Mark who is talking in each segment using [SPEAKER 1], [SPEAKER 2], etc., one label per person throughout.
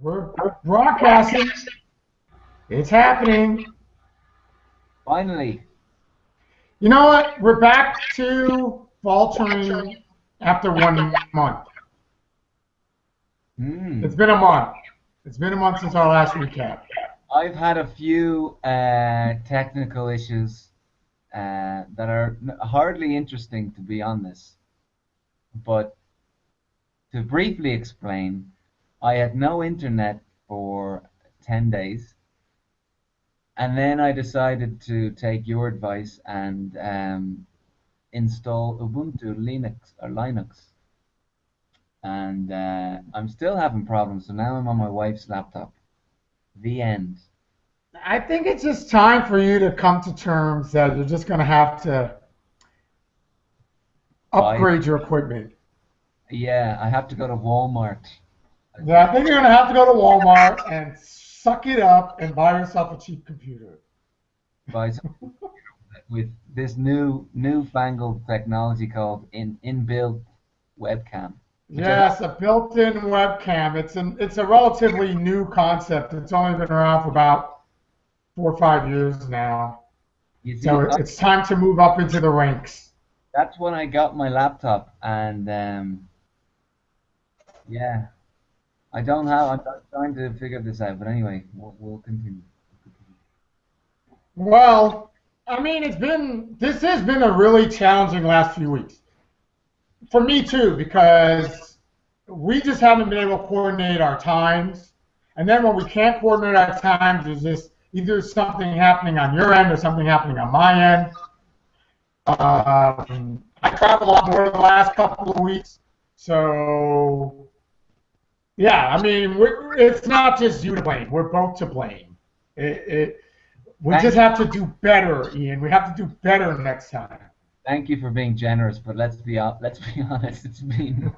[SPEAKER 1] We're broadcasting. It's happening.
[SPEAKER 2] Finally.
[SPEAKER 1] You know what? We're back to faltering after 1 month. It's been a month. It's been a month since our last recap.
[SPEAKER 2] I've had a few technical issues that are hardly interesting, to be honest. But to briefly explain, I had no internet for 10 days. And then I decided to take your advice and install Ubuntu Linux. And I'm still having problems, so now I'm on my wife's laptop. The end.
[SPEAKER 1] I think it's just time for you to come to terms that you're just going to have to upgrade your equipment.
[SPEAKER 2] Yeah, I have to go to Walmart.
[SPEAKER 1] Yeah, I think you're going to have to go to Walmart and suck it up and buy yourself a cheap computer.
[SPEAKER 2] Buy some, with this newfangled technology called inbuilt webcam.
[SPEAKER 1] Yes, a built-in webcam. It's a relatively new concept. It's only been around for about 4 or 5 years now.
[SPEAKER 2] You see,
[SPEAKER 1] So it's time to move up into the ranks.
[SPEAKER 2] That's when I got my laptop, and yeah, I'm trying to figure this out, but anyway, we'll continue.
[SPEAKER 1] Well, I mean, this has been a really challenging last few weeks. For me too, because we just haven't been able to coordinate our times. And then when we can't coordinate our times, there's just either something happening on your end or something happening on my end. I traveled a lot more the last couple of weeks. So, yeah, I mean, it's not just you to blame. We're both to blame. We just have to do better, Ian. We have to do better next time.
[SPEAKER 2] Thank you for being generous, but let's be honest. It's been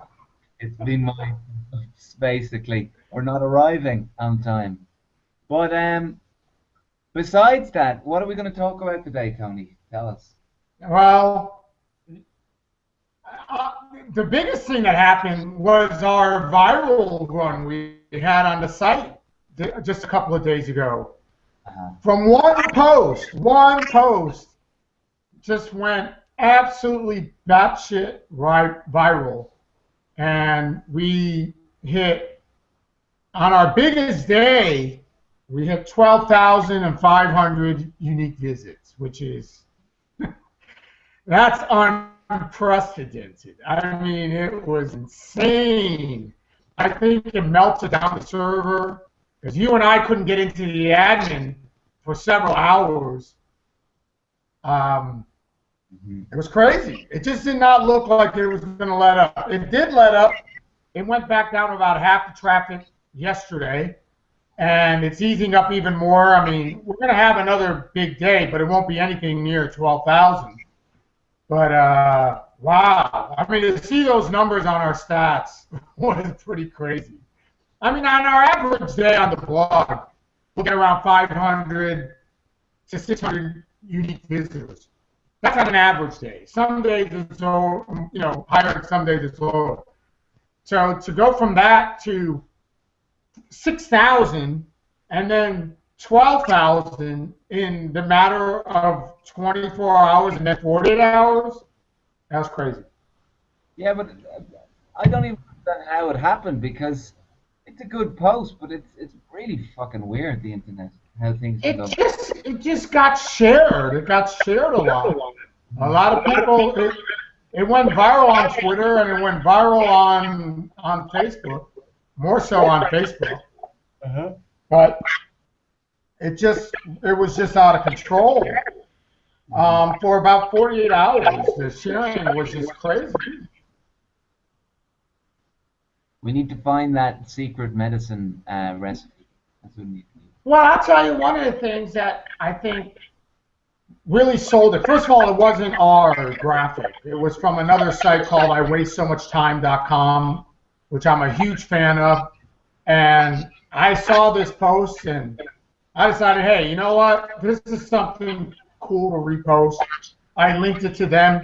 [SPEAKER 2] my basically, or not arriving on time. But besides that, what are we going to talk about today, Tony? Tell us.
[SPEAKER 1] Well, the biggest thing that happened was our viral run we had on the site just a couple of days ago. From one post just went absolutely batshit viral. And we hit, on our biggest day, we hit 12,500 unique visits, which is, that's unprecedented. I mean, it was insane. I think it melted down the server because you and I couldn't get into the admin for several hours. It was crazy. It just did not look like it was going to let up. It did let up. It went back down to about half the traffic yesterday, and it's easing up even more. I mean, we're going to have another big day, but it won't be anything near 12,000. But, wow. I mean, to see those numbers on our stats was pretty crazy. I mean, on our average day on the blog, we'll get around 500 to 600 unique visitors. That's on an average day. Some days it's higher, some days it's lower. So to go from that to 6,000 and then 12,000 in the matter of 24 hours and then 48 hours, that was crazy.
[SPEAKER 2] Yeah, but I don't even understand how it happened because it's a good post, but it's really fucking weird, the internet. How things go.
[SPEAKER 1] It just got shared. It got shared a lot. A lot of people. It went viral on Twitter and it went viral on Facebook. More so on Facebook. But it was just out of control. For about 48 hours, the sharing was just crazy.
[SPEAKER 2] We need to find that secret medicine recipe. That's what we need to do.
[SPEAKER 1] Well, I'll tell you one of the things that I think really sold it. First of all, it wasn't our graphic. It was from another site called iwastesomuchtime.com, which I'm a huge fan of. And I saw this post and I decided, hey, you know what? This is something cool to repost. I linked it to them.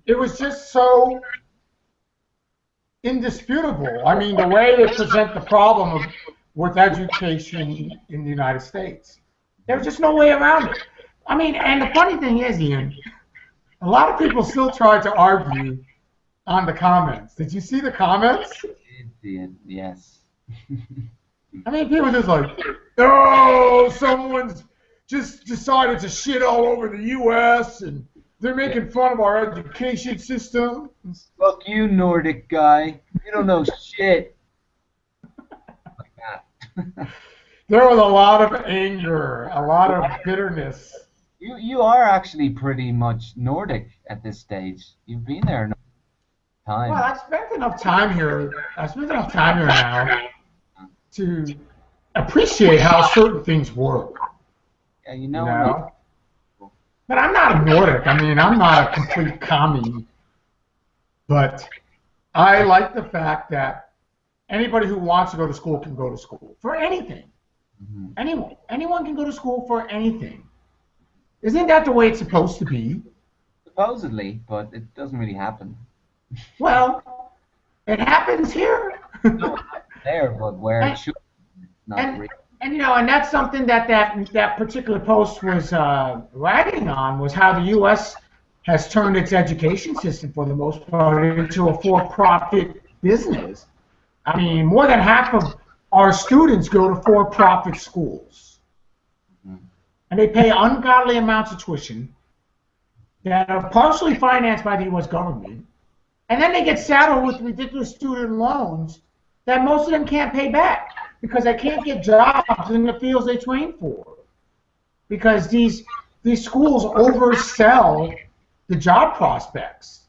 [SPEAKER 1] It was just so indisputable. I mean, the way they present the problem with education in the United States, there's just no way around it. I mean, and the funny thing is, Ian, a lot of people still try to argue on the comments. Did you see the comments?
[SPEAKER 2] Yes.
[SPEAKER 1] I mean, people just like, oh, someone's just decided to shit all over the U.S. and they're making fun of our education system.
[SPEAKER 2] Fuck you, Nordic guy. You don't know shit. Like that.
[SPEAKER 1] There was a lot of anger, a lot of bitterness.
[SPEAKER 2] You are actually pretty much Nordic at this stage. You've been there enough time.
[SPEAKER 1] Well, I've spent enough time here. I've spent enough time here now to appreciate how certain things work.
[SPEAKER 2] Yeah, you know.
[SPEAKER 1] But I'm not a Nordic. I mean, I'm not a complete commie. But I like the fact that anybody who wants to go to school can go to school for anything. Mm-hmm. Anyone can go to school for anything. Isn't that the way it's supposed to be?
[SPEAKER 2] Supposedly, but it doesn't really happen.
[SPEAKER 1] Well, it happens here.
[SPEAKER 2] No, there, but where it should. Not really.
[SPEAKER 1] And you know, and that's something that particular post was writing on, was how the U.S. has turned its education system, for the most part, into a for-profit business. I mean, more than half of our students go to for-profit schools, and they pay ungodly amounts of tuition that are partially financed by the U.S. government, and then they get saddled with ridiculous student loans that most of them can't pay back, because they can't get jobs in the fields they train for. Because these schools oversell the job prospects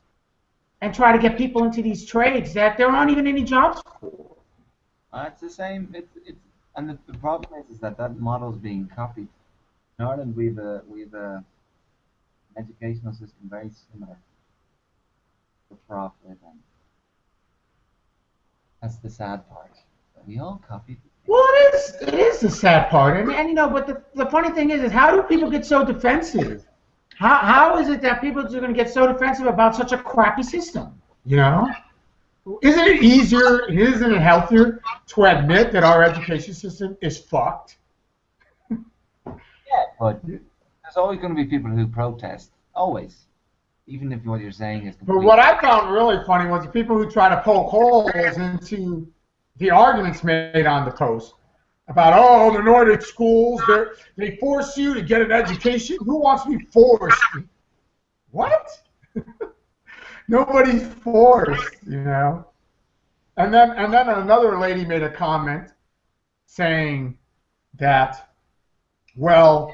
[SPEAKER 1] and try to get people into these trades that there aren't even any jobs for.
[SPEAKER 2] It's the same. And the problem is that model is being copied. In Ireland, we've a educational system very similar for profit, and that's the sad part. We all copied.
[SPEAKER 1] Well, it is the sad part, and you know, but the funny thing is how do people get so defensive? How is it that people are going to get so defensive about such a crappy system? You know, isn't it easier? Isn't it healthier to admit that our education system is fucked?
[SPEAKER 2] Yeah, but there's always going to be people who protest. Always. Even if what you're saying is completely...
[SPEAKER 1] But what I found really funny was the people who try to poke holes into the arguments made on the post about, oh, the Nordic schools, they force you to get an education. Who wants to be forced? What? Nobody's forced, you know. And then another lady made a comment saying that, well,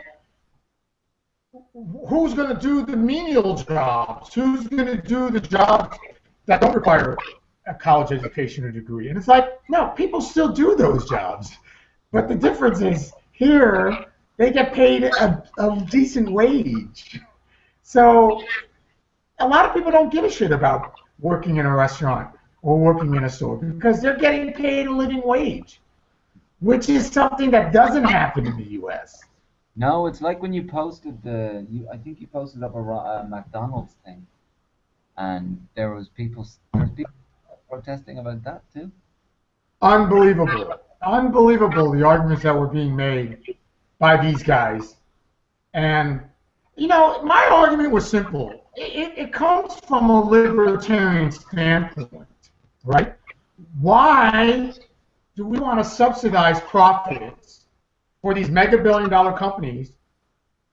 [SPEAKER 1] who's going to do the menial jobs? Who's going to do the jobs that don't require a college education or degree? And it's like, no, people still do those jobs. But the difference is here, they get paid a decent wage. So a lot of people don't give a shit about working in a restaurant or working in a store because they're getting paid a living wage, which is something that doesn't happen in the U.S.
[SPEAKER 2] No, it's like when you posted I think you posted up a McDonald's thing, and there was people protesting about that too.
[SPEAKER 1] Unbelievable the arguments that were being made by these guys. And you know, my argument was simple. It comes from a libertarian standpoint, right? Why do we want to subsidize profits for these mega billion-dollar companies?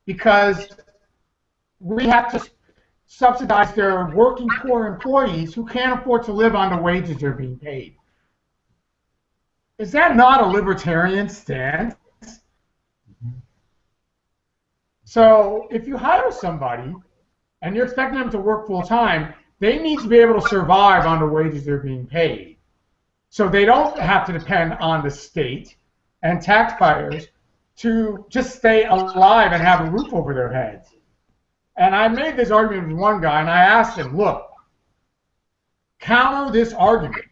[SPEAKER 1] Because we have to subsidize their working poor employees who can't afford to live on the wages they're being paid. Is that not a libertarian stance? So if you hire somebody and you're expecting them to work full-time, they need to be able to survive on the wages they're being paid. So they don't have to depend on the state and taxpayers to just stay alive and have a roof over their heads. And I made this argument with one guy, and I asked him, look, counter this argument.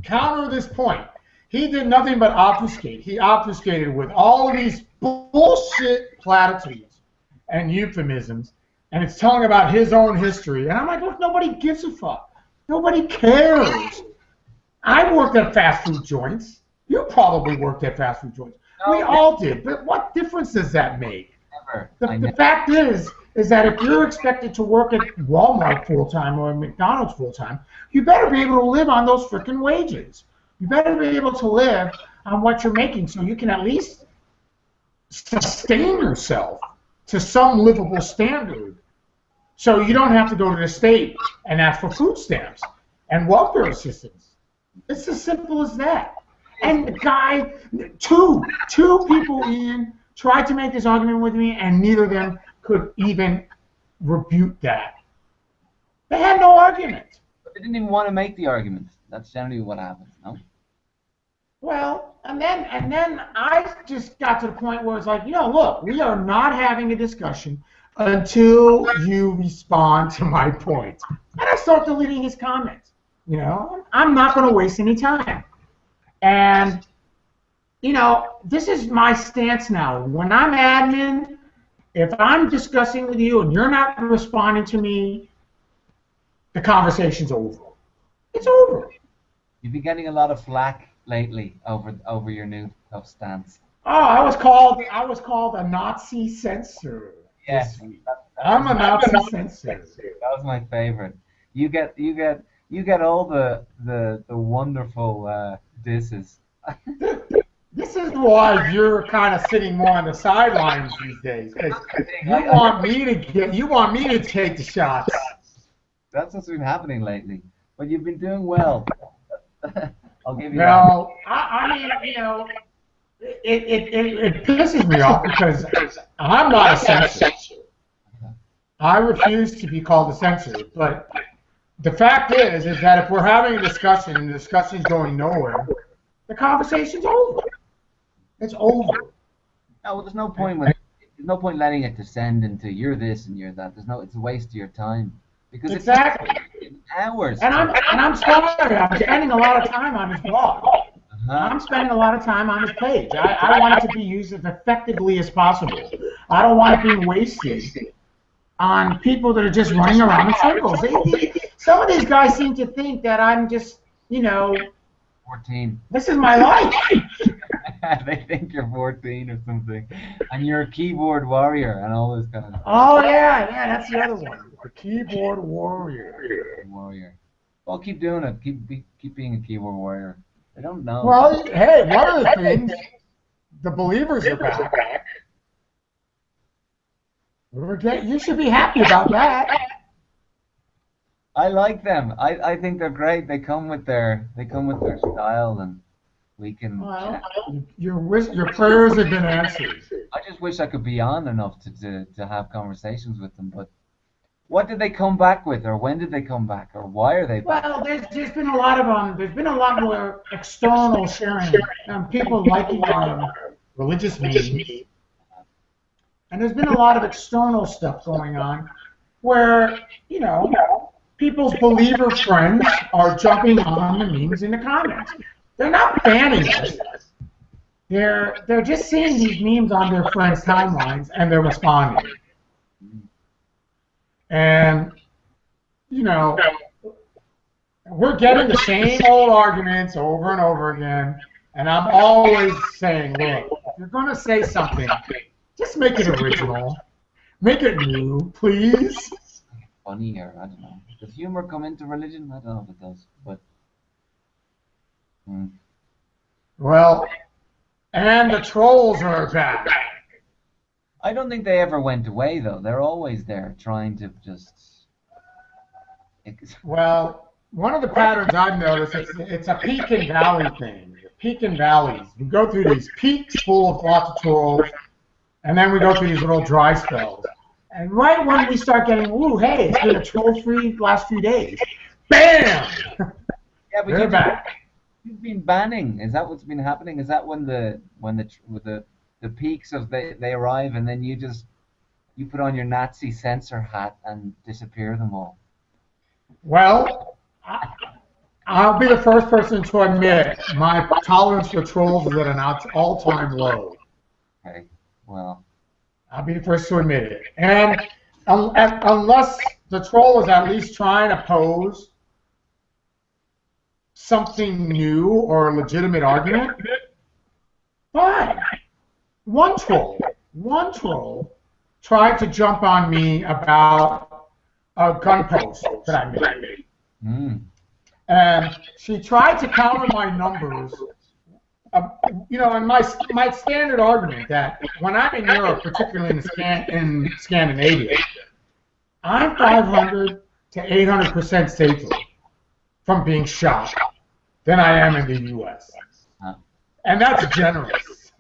[SPEAKER 1] Counter this point. He did nothing but obfuscate. He obfuscated with all of these bullshit platitudes and euphemisms, and it's telling about his own history. And I'm like, look, nobody gives a fuck. Nobody cares. I worked at fast food joints. You probably worked at fast food joints.
[SPEAKER 2] No,
[SPEAKER 1] We all did. But what difference does that make?
[SPEAKER 2] never.
[SPEAKER 1] The fact is that if you're expected to work at Walmart full time or McDonald's full time, you better be able to live on those freaking wages. You better be able to live on what you're making so you can at least sustain yourself to some livable standard. So you don't have to go to the state and ask for food stamps and welfare assistance. It's as simple as that. And the guy, two people, Ian, tried to make this argument with me, and neither of them could even refute that. They had no argument.
[SPEAKER 2] But they didn't even want to make the argument. That's generally what happened, no?
[SPEAKER 1] Well, and then I just got to the point where it's like, look, we are not having a discussion until you respond to my point. And I start deleting his comments. I'm not going to waste any time. And, this is my stance now. When I'm admin, if I'm discussing with you and you're not responding to me, the conversation's over. It's over.
[SPEAKER 2] You've been getting a lot of flack lately over your new tough stance.
[SPEAKER 1] Oh, I was called a Nazi censor.
[SPEAKER 2] Yes,
[SPEAKER 1] I'm a Nazi censor.
[SPEAKER 2] That was my favorite. You get all the wonderful disses.
[SPEAKER 1] This is why you're kind of sitting more on the sidelines these days, because you want me to take the shots.
[SPEAKER 2] That's what's been happening lately. But you've been doing well. I'll give you
[SPEAKER 1] that. I mean, it pisses me off because I'm not a censor. I refuse to be called a censor. But the fact is that if we're having a discussion and the discussion's going nowhere, the conversation's over. It's over.
[SPEAKER 2] No, well, there's no point letting it descend into you're this and you're that. It's a waste of your time because
[SPEAKER 1] exactly.
[SPEAKER 2] It's hours.
[SPEAKER 1] And I'm sorry. I'm spending a lot of time on his blog. I'm spending a lot of time on his page. I want it to be used as effectively as possible. I don't want it being wasted on people that are just running around in circles. Some of these guys seem to think that I'm just,
[SPEAKER 2] 14.
[SPEAKER 1] This is my life.
[SPEAKER 2] They think you're 14 or something, and you're a keyboard warrior and all this kind of stuff.
[SPEAKER 1] Oh yeah, that's the other one. The keyboard warrior.
[SPEAKER 2] Well, keep doing it. Keep being a keyboard warrior. I don't know.
[SPEAKER 1] Well, hey, one of the things, the believers are back. You should be happy about that.
[SPEAKER 2] I like them. I think they're great. They come with their style, and we can.
[SPEAKER 1] Well, your prayers have been answered.
[SPEAKER 2] I just wish I could be on enough to have conversations with them. But what did they come back with, or when did they come back, or why are they back?
[SPEAKER 1] Well, there's been a lot of There's been a lot more external sharing, people liking religious memes, and there's been a lot of external stuff going on, where people's believer friends are jumping on the memes in the comments. They're not banning us. They're just seeing these memes on their friends' timelines and they're responding. And we're getting the same old arguments over and over again. And I'm always saying, look, if you're going to say something, just make it original. Make it new, please.
[SPEAKER 2] Funny, or I don't know. Does humor come into religion? I don't know if it does, but.
[SPEAKER 1] Well, and the trolls are back.
[SPEAKER 2] I don't think they ever went away, though. They're always there, trying to just.
[SPEAKER 1] Well, one of the patterns I've noticed, it's a peak and valley thing. Peak and valleys. We go through these peaks full of lots of trolls, and then we go through these little dry spells. And right when we start getting, ooh, hey, it's been a troll-free last few days, bam!
[SPEAKER 2] Yeah, but
[SPEAKER 1] they're back.
[SPEAKER 2] You've been banning. Is that what's been happening? Is that when the peaks of they arrive and then you put on your Nazi censor hat and disappear them all?
[SPEAKER 1] Well, I'll be the first person to admit my tolerance for trolls is at an all-time low.
[SPEAKER 2] Okay, well.
[SPEAKER 1] I'll be the first to admit it. And unless the troll is at least trying to pose something new or a legitimate argument, fine. One troll tried to jump on me about a gun post that I made.
[SPEAKER 2] Mm.
[SPEAKER 1] And she tried to counter my numbers, and my standard argument that when I'm in Europe, particularly in Scandinavia, I'm 500 to 800% safer from being shot than I am in the U.S. And that's generous.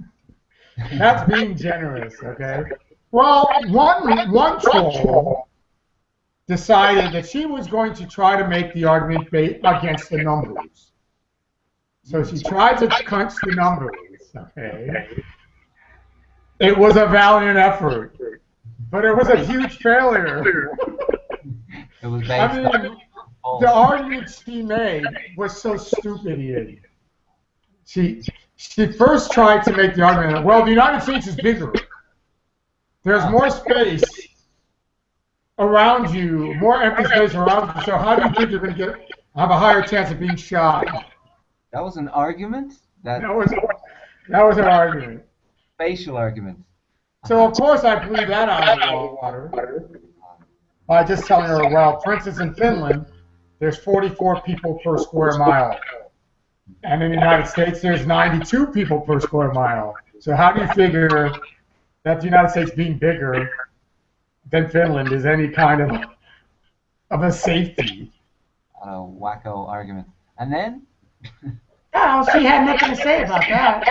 [SPEAKER 1] That's being generous, okay? Well, one troll decided that she was going to try to make the argument against the numbers. So she tried to crunch the numbers, okay? It was a valiant effort, but it was a huge failure.
[SPEAKER 2] It was based
[SPEAKER 1] I mean, the argument she made was so stupid, Ian. She first tried to make the argument that, well, the United States is bigger. There's more space around you, more empty space around you. So how do you think you're going to have a higher chance of being shot?
[SPEAKER 2] That was an argument?
[SPEAKER 1] That was an argument.
[SPEAKER 2] Facial argument.
[SPEAKER 1] So of course I blew that out of the water by just telling her, well, for instance, in Finland, there's 44 people per square mile. And in the United States, there's 92 people per square mile. So how do you figure that the United States being bigger than Finland is any kind of a safety?
[SPEAKER 2] A wacko argument. And then?
[SPEAKER 1] Well, she had nothing to say about that.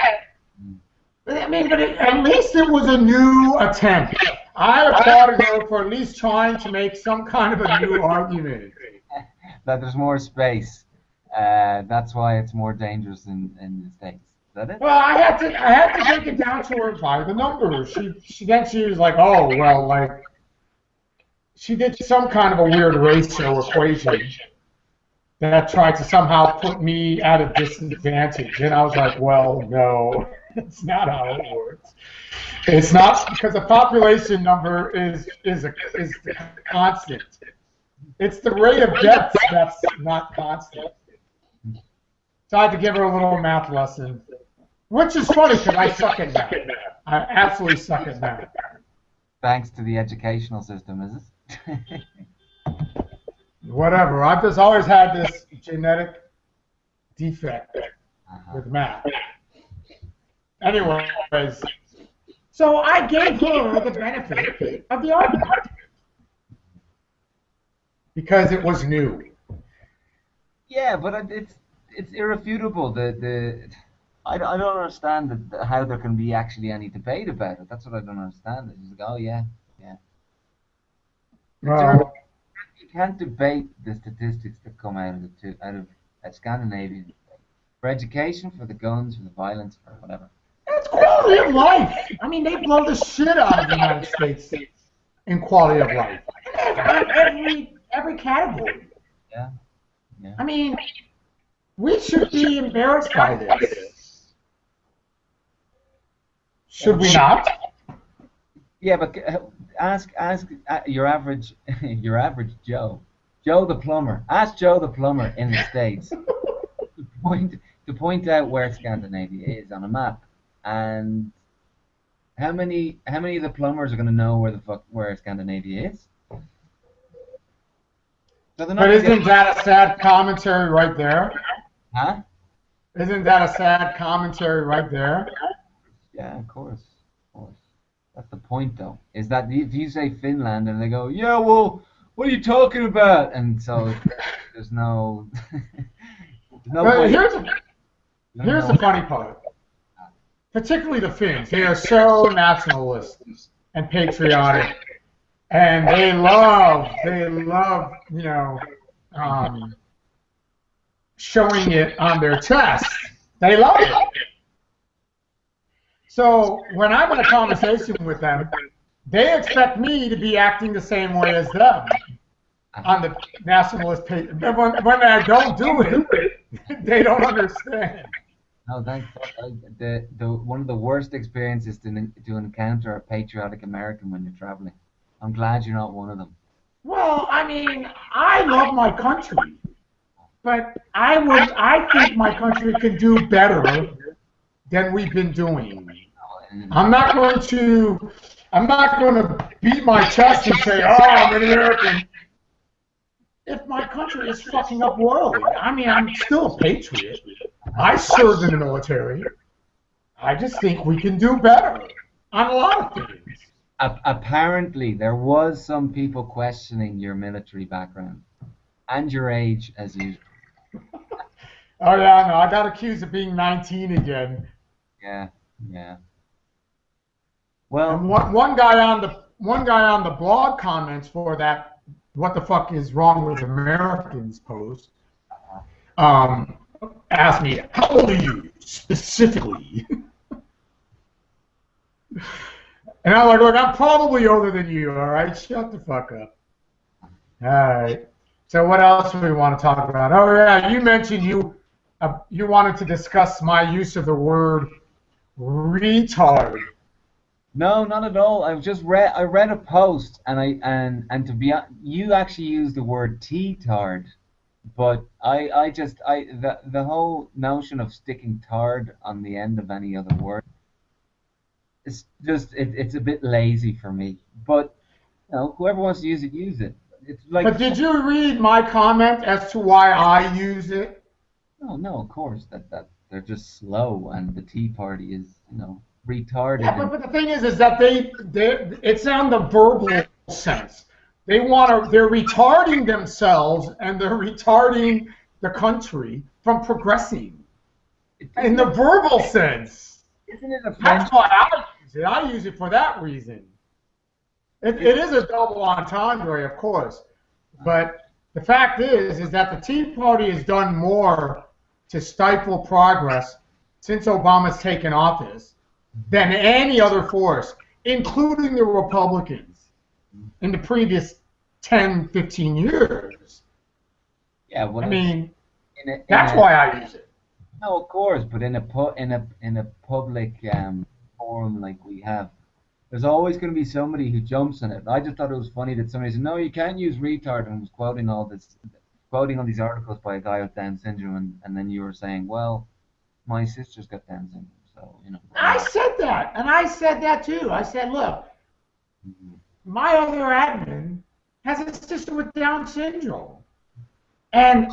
[SPEAKER 1] I mean, but at least it was a new attempt. I applauded her for at least trying to make some kind of a new argument.
[SPEAKER 2] That there's more space. That's why it's more dangerous in the States. Is that it?
[SPEAKER 1] Well, I had to take it down to her by the numbers. She was like, oh well, like she did some kind of a weird ratio equation that tried to somehow put me at a disadvantage, and I was like, well, no, it's not how it works. It's not, because the population number is constant. It's the rate of deaths that's not constant. So I had to give her a little math lesson, which is funny because I suck at math. I absolutely suck at math.
[SPEAKER 2] Thanks to the educational system, is it?
[SPEAKER 1] Whatever. I've just always had this genetic defect with math. Anyways, so I gave her the benefit of the argument because it was new.
[SPEAKER 2] Yeah, but it's irrefutable. I don't understand how there can be actually any debate about it. That's what I don't understand. It's like, oh yeah.
[SPEAKER 1] Well,
[SPEAKER 2] You can't debate the statistics that come out of Scandinavia for education, for the guns, for the violence, for whatever.
[SPEAKER 1] it's quality of life. I mean, they blow the shit out of the United States in quality of life. Every category.
[SPEAKER 2] Yeah.
[SPEAKER 1] I mean, we should be embarrassed by this. Should we not?
[SPEAKER 2] Yeah, but ask your average Joe the plumber. Ask Joe the plumber in the States to point out where Scandinavia is on a map, and how many of the plumbers are going to know where Scandinavia is? So
[SPEAKER 1] But isn't that a sad commentary right there?
[SPEAKER 2] Huh?
[SPEAKER 1] Isn't that a sad commentary right there?
[SPEAKER 2] Yeah, of course. That's the point, though. Is that if you say Finland and they go, yeah, well, what are you talking about? And so there's no.
[SPEAKER 1] But here's the funny part. Particularly the Finns, they are so nationalist and patriotic, and they love, showing it on their chest. They love it. So when I'm in a conversation with them, they expect me to be acting the same way as them on the nationalist page. When I don't do it, they don't understand.
[SPEAKER 2] No, thanks. One of the worst experiences to encounter a patriotic American when you're traveling. I'm glad you're not one of them.
[SPEAKER 1] Well, I mean, I love my country. But I think my country can do better than we've been doing. I'm not going to, I'm not going to beat my chest and say, oh, I'm an American. If my country is fucking up royally, I mean, I'm still a patriot. I served in the military. I just think we can do better on a lot of things.
[SPEAKER 2] Apparently, there was some people questioning your military background and your age, as usual.
[SPEAKER 1] Oh yeah, no, I got accused of being 19 again.
[SPEAKER 2] Yeah, yeah.
[SPEAKER 1] And
[SPEAKER 2] Well,
[SPEAKER 1] one guy on the blog comments for that "What the fuck is wrong with Americans" post um, asked me, "How old are you specifically?" And I'm like, "Look, I'm probably older than you. All right, shut the fuck up." All right. So what else do we want to talk about? Oh yeah, you mentioned you wanted to discuss my use of the word retard.
[SPEAKER 2] no, not at all. I read a post and and to be you actually used the word T-tard, but the whole notion of sticking tard on the end of any other word it's a bit lazy for me. But whoever wants to use it, use it. It's like
[SPEAKER 1] But did you read my comment as to why I use it?
[SPEAKER 2] no, no, of course that they're just slow and the Tea Party is retarded
[SPEAKER 1] Yeah,
[SPEAKER 2] and
[SPEAKER 1] but the thing is that it's on the verbal sense. They're retarding themselves and they're retarding the country from progressing in
[SPEAKER 2] isn't
[SPEAKER 1] the
[SPEAKER 2] it
[SPEAKER 1] verbal sense.
[SPEAKER 2] isn't it
[SPEAKER 1] That's
[SPEAKER 2] offensive?
[SPEAKER 1] why I use it. I use it for that reason. It is a double entendre, of course, but the fact is that the Tea Party has done more to stifle progress since Obama's taken office than any other force, including the Republicans, in the previous 10, 15 years.
[SPEAKER 2] Yeah, well,
[SPEAKER 1] I
[SPEAKER 2] it's
[SPEAKER 1] mean,
[SPEAKER 2] in
[SPEAKER 1] that's
[SPEAKER 2] a
[SPEAKER 1] why I use it.
[SPEAKER 2] no, of course, but in a public forum like we have, there's always going to be somebody who jumps on it. I just thought it was funny that somebody said, "No, you can't use retard," and was quoting all these articles by a guy with Down syndrome, and then you were saying, "Well, my sister's got Down syndrome, so I'm
[SPEAKER 1] I
[SPEAKER 2] not."
[SPEAKER 1] said that, and I said that too. I said, look,
[SPEAKER 2] Mhm.
[SPEAKER 1] my other admin has a sister with Down syndrome, and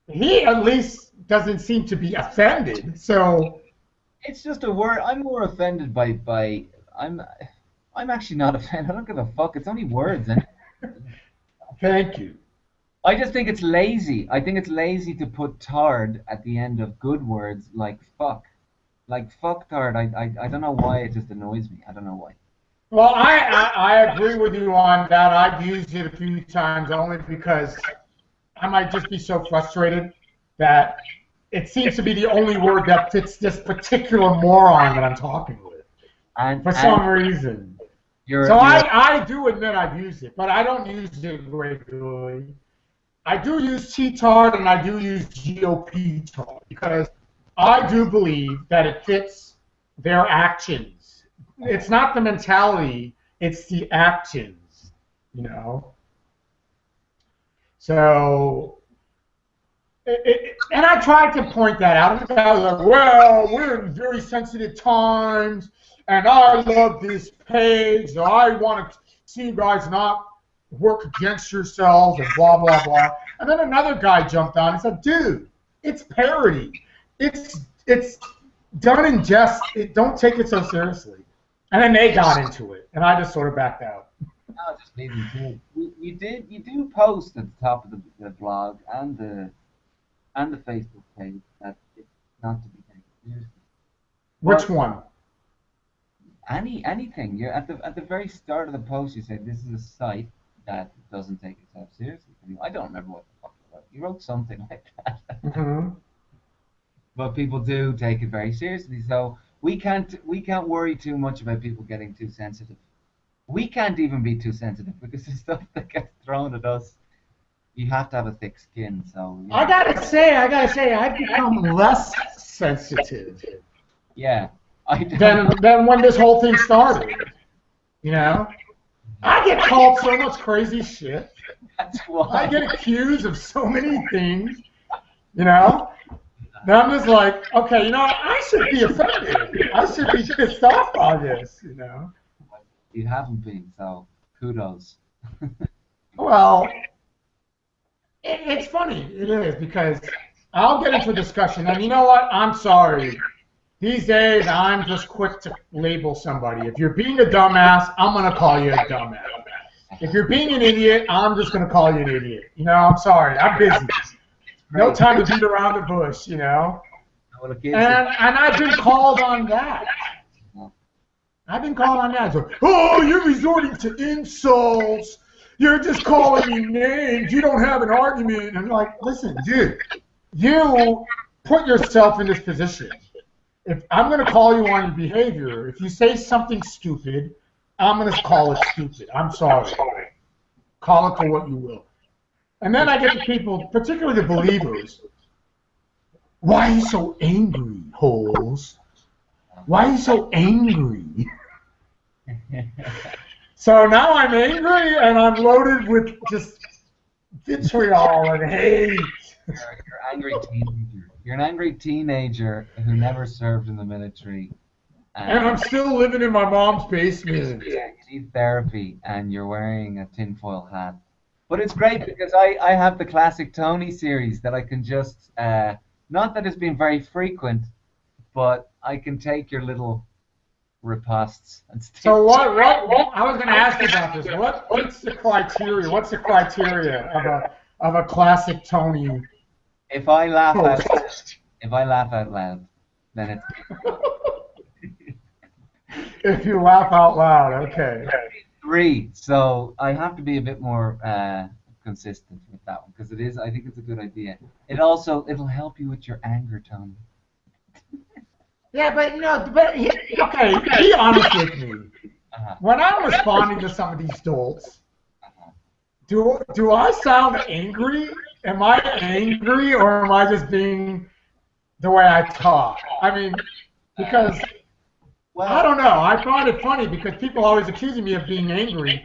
[SPEAKER 1] he at least doesn't seem to be offended. So
[SPEAKER 2] It's just a word. I'm more offended by I'm I'm actually not offended. I don't give a fuck. It's only words, and
[SPEAKER 1] thank you.
[SPEAKER 2] I just think it's lazy. I think it's lazy to put tard at the end of good words like fuck. Like fucktard, I don't know why it just annoys me. I don't know why.
[SPEAKER 1] Well, I agree with you on that. I've used it a few times only because I might just be so frustrated that it seems to be the only word that fits this particular moron that I'm talking with for
[SPEAKER 2] And
[SPEAKER 1] some reason.
[SPEAKER 2] you're
[SPEAKER 1] So
[SPEAKER 2] you're
[SPEAKER 1] I do admit I've used it, but I don't use it regularly. I do use T-Tard and I do use GOP tard because I do believe that it fits their actions. It's not the mentality, it's the actions, you know? So, and I tried to point that out. And I was like, well, we're in very sensitive times, and I love this page, so I want to see you guys not work against yourselves and blah, blah, blah. And then another guy jumped on and said, dude, it's parody. It's done in jest. Don't take it so seriously. And then they got into it, and I just sort of backed out.
[SPEAKER 2] no, just leave me to it. You do post at the top of the blog and the Facebook page that it's not to be taken seriously.
[SPEAKER 1] Which
[SPEAKER 2] But
[SPEAKER 1] one?
[SPEAKER 2] anything you're at the very start of the post you say this is a site that doesn't take itself seriously. I don't remember what the fuck it was. You wrote something like that.
[SPEAKER 1] Mm-hmm.
[SPEAKER 2] But people do take it very seriously. So we can't worry too much about people getting too sensitive. We can't even be too sensitive because the stuff that gets thrown at us, you have to have a thick skin. So
[SPEAKER 1] I gotta say, I've become less sensitive
[SPEAKER 2] yeah, I don't.
[SPEAKER 1] than when this whole thing started. You know, I get called so much crazy shit.
[SPEAKER 2] That's
[SPEAKER 1] I
[SPEAKER 2] why.
[SPEAKER 1] get accused of so many things, you know? Then I'm just like, okay, you know what? I should be offended. I should be pissed off by this, you know?
[SPEAKER 2] You haven't been, so kudos.
[SPEAKER 1] Well, it's funny. It is because I'll get into a discussion, and you know what? I'm sorry. These days, I'm just quick to label somebody. If you're being a dumbass, I'm going to call you a dumbass. If you're being an idiot, I'm just going to call you an idiot. You know, I'm sorry. I'm busy. No time to beat around the bush, you know? And I've been called on that. I've been called on that. So, oh, you're resorting to insults. You're just calling me names. You don't have an argument. And I'm like, listen, dude, you put yourself in this position. If I'm going to call you on your behavior, if you say something stupid, I'm going to call it stupid. I'm sorry. Call it for what you will. And then I get the people, particularly the believers, why are you so angry, Holes? Why are you so angry? So now I'm angry and I'm loaded with just vitriol and hate.
[SPEAKER 2] You're angry teenager. You're an angry teenager who never served in the military.
[SPEAKER 1] And I'm still living in my mom's basement.
[SPEAKER 2] Yeah, you need therapy and you're wearing a tinfoil hat. But it's great because I have the classic Tony series that I can just, not that it's been very frequent, but I can take your little riposts and stick.
[SPEAKER 1] So what I was going to ask you about this. What's the criteria? What's the criteria of a classic Tony?
[SPEAKER 2] If I laugh out loud, then it's
[SPEAKER 1] if you laugh out loud, okay.
[SPEAKER 2] 3. So I have to be a bit more consistent with that one because I think it's a good idea. It'll help you with your anger, Tony.
[SPEAKER 1] Yeah, okay, be honest with me. When I'm responding to some of these dolts, do I sound angry? Am I angry, or am I just being the way I talk? I mean, because I don't know. I find it funny because people are always accusing me of being angry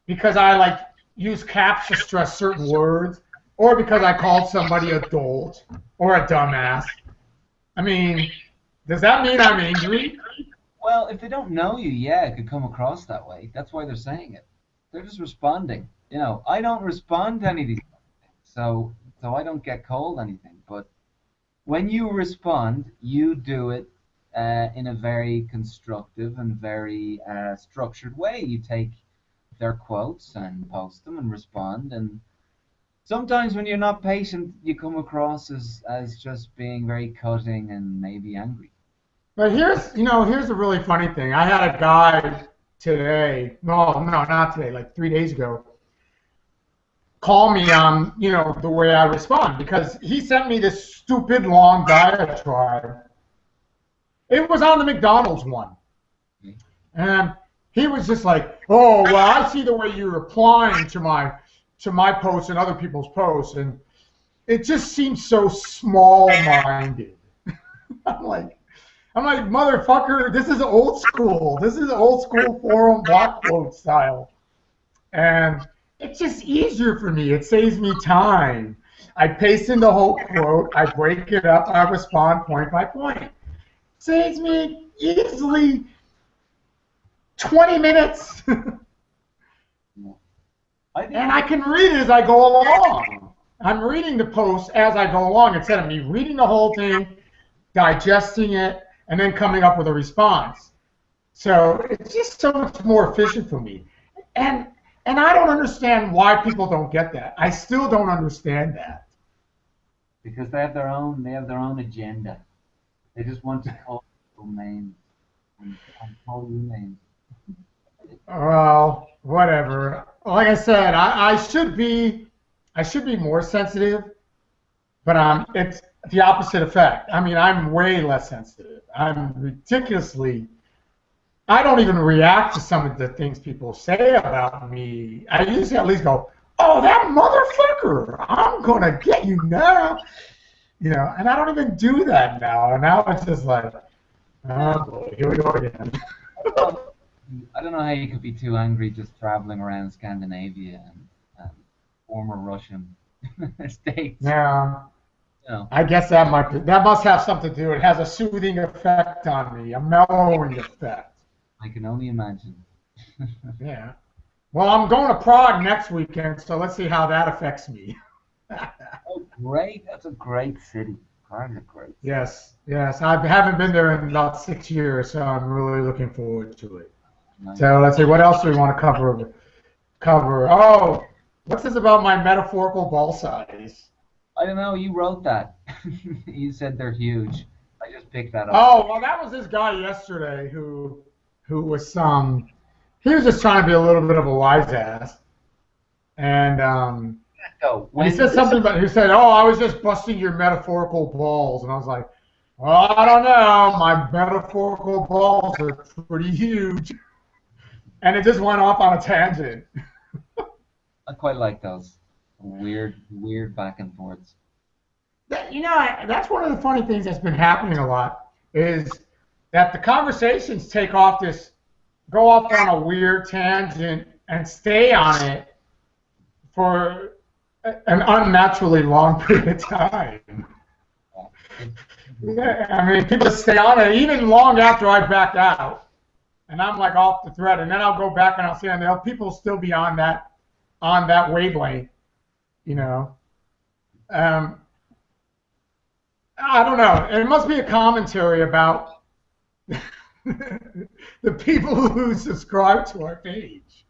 [SPEAKER 1] because I use caps to stress certain words, or because I called somebody a dolt or a dumbass. I mean, does that mean I'm angry?
[SPEAKER 2] Well, if they don't know you, yeah, it could come across that way. That's why they're saying it. They're just responding. You know, I don't respond to any of these things, so I don't get called anything. But when you respond, you do it in a very constructive and very structured way. You take their quotes and post them and respond. And sometimes when you're not patient, you come across as just being very cutting and maybe angry.
[SPEAKER 1] But here's a really funny thing. I had a guy today, no, not today, like 3 days ago, call me on, the way I respond because he sent me this stupid long diatribe. It was on the McDonald's one. And he was just like, oh, well, I see the way you're replying to my posts and other people's posts, and it just seems so small-minded. I'm like, motherfucker, this is old school. This is old school forum block quote style. And it's just easier for me. It saves me time. I paste in the whole quote. I break it up. I respond point by point. Saves me easily 20 minutes. And I can read it as I go along. I'm reading the post as I go along instead of me reading the whole thing, digesting it, and then coming up with a response. So it's just so much more efficient for me. And I don't understand why people don't get that. I still don't understand that.
[SPEAKER 2] Because they have their own agenda. They just want to call people names and call you names.
[SPEAKER 1] Well, whatever. Like I said, I should be more sensitive, but it's the opposite effect. I mean, I'm way less sensitive. I'm ridiculously. I don't even react to some of the things people say about me. I usually at least go, "Oh, that motherfucker! I'm gonna get you now," And I don't even do that now. And now it's just like, oh boy, here we go again.
[SPEAKER 2] I don't know how you could be too angry just traveling around Scandinavia and former Russian states.
[SPEAKER 1] Yeah.
[SPEAKER 2] No,
[SPEAKER 1] I guess that must have something to do. It has a soothing effect on me, a mellowing effect.
[SPEAKER 2] I can only imagine.
[SPEAKER 1] Yeah. Well, I'm going to Prague next weekend, so let's see how that affects me.
[SPEAKER 2] Oh, great! That's a great city. Prague's a great city.
[SPEAKER 1] Yes, yes. I haven't been there in about 6 years, so I'm really looking forward to it.
[SPEAKER 2] Nice.
[SPEAKER 1] So let's see, what else do we want to cover? Oh, what's this about my metaphorical ball size?
[SPEAKER 2] I don't know. You wrote that. You said they're huge. I just picked that up.
[SPEAKER 1] Oh, well, that was this guy yesterday who was he was just trying to be a little bit of a wise ass, and
[SPEAKER 2] So
[SPEAKER 1] he
[SPEAKER 2] when
[SPEAKER 1] said something about he said, "Oh, I was just busting your metaphorical balls," and I was like, "Well, I don't know. My metaphorical balls are pretty huge," and it just went off on a tangent.
[SPEAKER 2] I quite like those weird back and forths.
[SPEAKER 1] That's one of the funny things that's been happening a lot is that the conversations go off on a weird tangent and stay on it for an unnaturally long period of time.
[SPEAKER 2] It,
[SPEAKER 1] Yeah, I mean, people stay on it even long after I back out, and I'm like off the thread, and then I'll go back and I'll see, and people still be on that wavelength, you know. Um, I don't know. It must be a commentary about the people who subscribe to our page.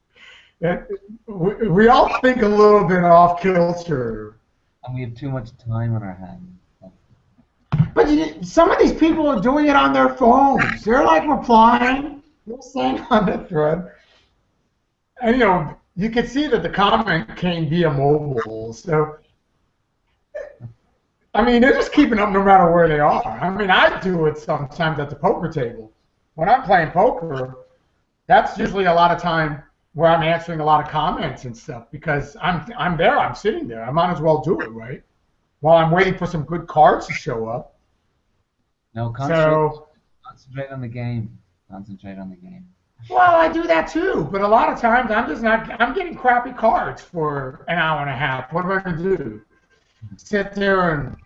[SPEAKER 1] That we all think a little bit off kilter.
[SPEAKER 2] and we have too much time on our hands.
[SPEAKER 1] But some of these people are doing it on their phones. They're like replying. They're saying on the thread. And you can see that the comment came via mobile. So I mean, they're just keeping up no matter where they are. I mean, I do it sometimes at the poker table. When I'm playing poker, that's usually a lot of time where I'm answering a lot of comments and stuff because I'm there, I'm sitting there. I might as well do it, right? While I'm waiting for some good cards to show up.
[SPEAKER 2] No,
[SPEAKER 1] So,
[SPEAKER 2] concentrate on the game. Concentrate on the game.
[SPEAKER 1] well, I do that too, but a lot of times I'm just not. I'm getting crappy cards for an hour and a half. What am I going to do? Sit there and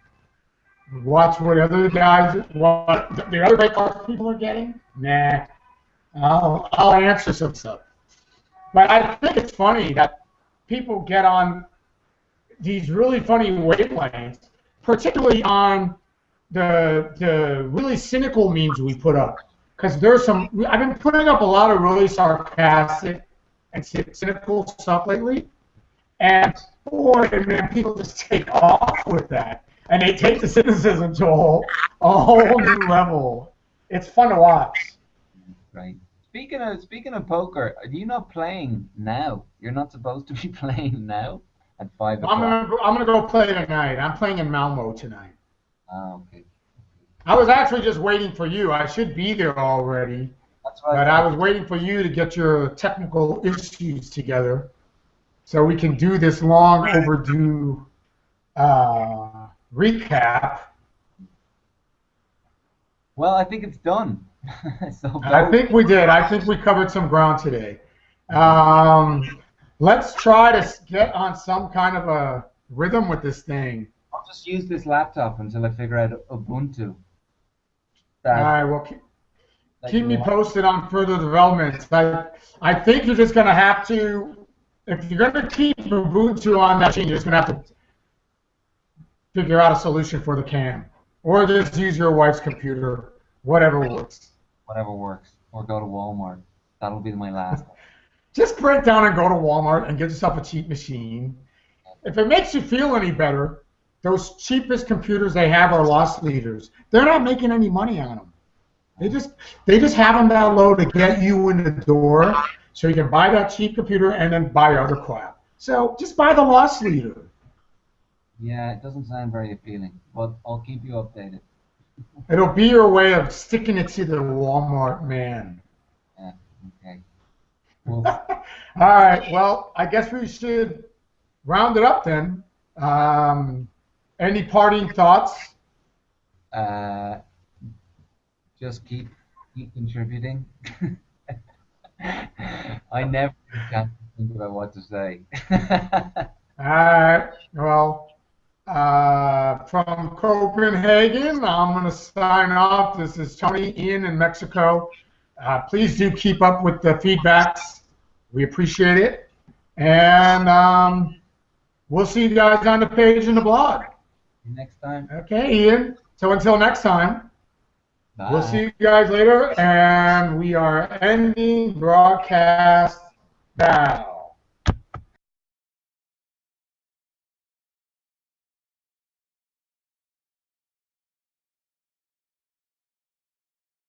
[SPEAKER 1] watch what the other great cards people are getting? Nah, I'll answer some stuff. But I think it's funny that people get on these really funny wavelengths, particularly on the really cynical memes we put up. Because I've been putting up a lot of really sarcastic and cynical stuff lately, and boy, man, people just take off with that, and they take the cynicism to a whole new level. It's fun to watch.
[SPEAKER 2] Right. Speaking of poker, are you not playing now? You're not supposed to be playing now at 5 o'clock.
[SPEAKER 1] I'm gonna go play tonight. I'm playing in Malmo tonight.
[SPEAKER 2] Ah, okay.
[SPEAKER 1] I was actually just waiting for you. I should be there already,
[SPEAKER 2] That's what I
[SPEAKER 1] but I
[SPEAKER 2] thought.
[SPEAKER 1] was waiting for you to get your technical issues together so we can do this long overdue recap.
[SPEAKER 2] Well, I think it's done. So
[SPEAKER 1] I
[SPEAKER 2] go.
[SPEAKER 1] think we did. I think we covered some ground today. Um, let's try to get on some kind of a rhythm with this thing.
[SPEAKER 2] I'll just use this laptop until I figure out Ubuntu.
[SPEAKER 1] All
[SPEAKER 2] That
[SPEAKER 1] right, well,
[SPEAKER 2] that
[SPEAKER 1] keep
[SPEAKER 2] you
[SPEAKER 1] me
[SPEAKER 2] want.
[SPEAKER 1] posted on further developments. I think you're just going to have to, if you're going to keep Ubuntu on that machine, you're just going to have to figure out a solution for the cam. Or just use your wife's computer, whatever works.
[SPEAKER 2] Whatever works, or go to Walmart. That'll be my last.
[SPEAKER 1] Just break down and go to Walmart and get yourself a cheap machine. If it makes you feel any better, those cheapest computers they have are loss leaders. They're not making any money on them. They just have them that low to get you in the door so you can buy that cheap computer and then buy other crap. So just buy the loss leader.
[SPEAKER 2] Yeah, it doesn't sound very appealing, but I'll keep you updated.
[SPEAKER 1] It'll be your way of sticking it to the Walmart man.
[SPEAKER 2] Yeah, okay. Well,
[SPEAKER 1] All right. Well, I guess we should round it up then. Any parting thoughts?
[SPEAKER 2] uh, just keep contributing. I never get a chance to think about what to say.
[SPEAKER 1] All right. Well, From Copenhagen, I'm going to sign off. This is Tony, Ian in Mexico. Please do keep up with the feedbacks. We appreciate it. And we'll see you guys on the page in the blog.
[SPEAKER 2] Next time.
[SPEAKER 1] Okay, Ian. So until next time,
[SPEAKER 2] Bye.
[SPEAKER 1] we'll see you guys later. And we are ending broadcast now.